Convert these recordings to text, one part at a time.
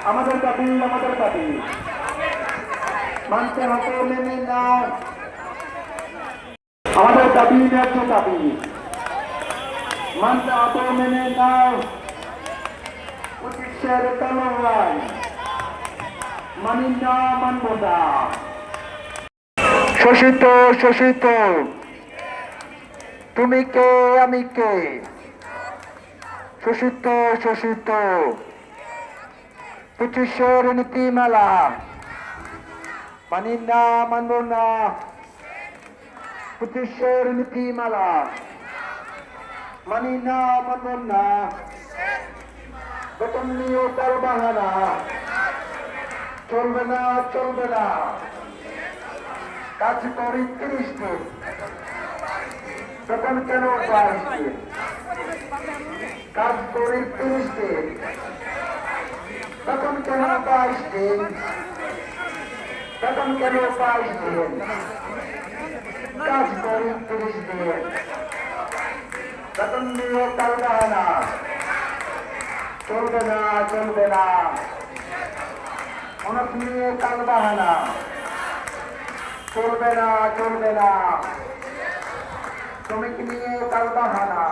আমাদের দাবি মানতে হবে, মেনে নাও আমাদের দাবি, ন্যায্য দাবি মানতে হবে, মেনে নাও। 25-এর কালো আইন মানি না, মানব না। শোষিত শোষিত তুমি কে, আমি কে? শোষিত শোষিত 25-এর নীতিমালা মানি না, মানব না। 25-এর নীতিমালা মানি না, মানব না। বেতন নিয়ে তার বাহানা চলবে না, চলবে না। কাজ করি 30 দিন, বেতন কেন 22 দিন? কাজ করি 30 দিন, বেতন কেন 22 দিন? বেতন কেন 22 দিন? কাজ করি 30 দিন, বেতন নিয়ে তার বাহানা চলবে না, চলবে না। অনেক নিয়ে তার বাহানা চলবে না, চলবে না। শ্রমিক নিয়ে তার বাহানা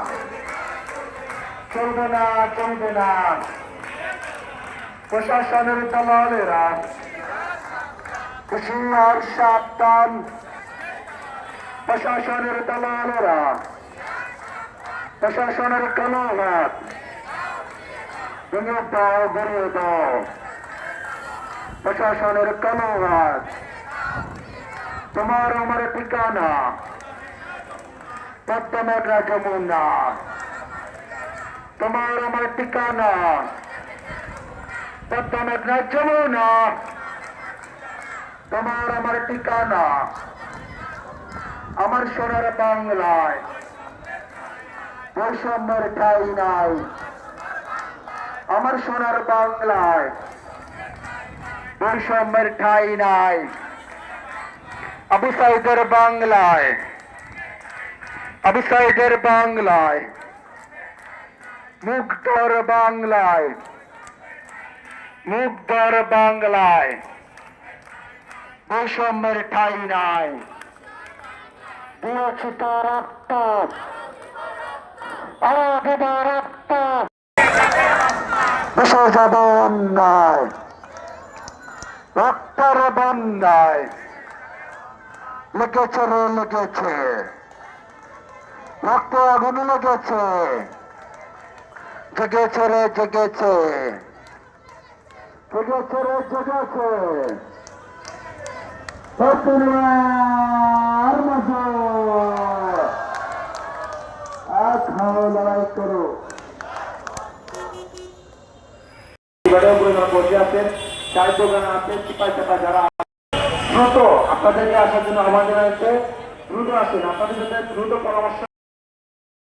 চলবে না, চলবে না। প্রশাসনের দালালেরা খুশি আর সাবধান। প্রশাসনের দালালেরা প্রশাসনের কালো হাত ভেঙে দাও, গড়িয়ে দাও। প্রশাসনের কালো হাত তোমার আমার ঠিকানা পদ্মা যমুনা। তোমার আমার ঠিকানা পদ্মা যমুনা। তোমার আমার ঠিকানা আমার সোনার বাংলায়। বৈষম্যের ঠাঁই নাই আমার সোনার বাংলায়। বৈষম্যের ঠাঁই নাই আবু সাইদের বাংলায়। আবু সাইদের বাংলায়, মুক্তর বাংলায়। মুক্তর বাংলায় বৈষম্যের ঠাঁই নাই। দিয়েছি তো রক্ত, রক্ত দেশে যাবে অন্যায়। রক্তের বন্যায় লেগেছে রে, লেগেছে রক্ত আগুন লেগেছে। জেগেছে রে, জেগেছে জেগেছে রে, জেগেছে। লড়াই করো। বসে আছেন, চায়ের দোকানে আছেন, চিপাই চাপা যারা দ্রুত আপনাদেরকে আসার জন্য আহ্বান জানাচ্ছে। দ্রুত আসেন, আপনাদের সাথে দ্রুত পরামর্শ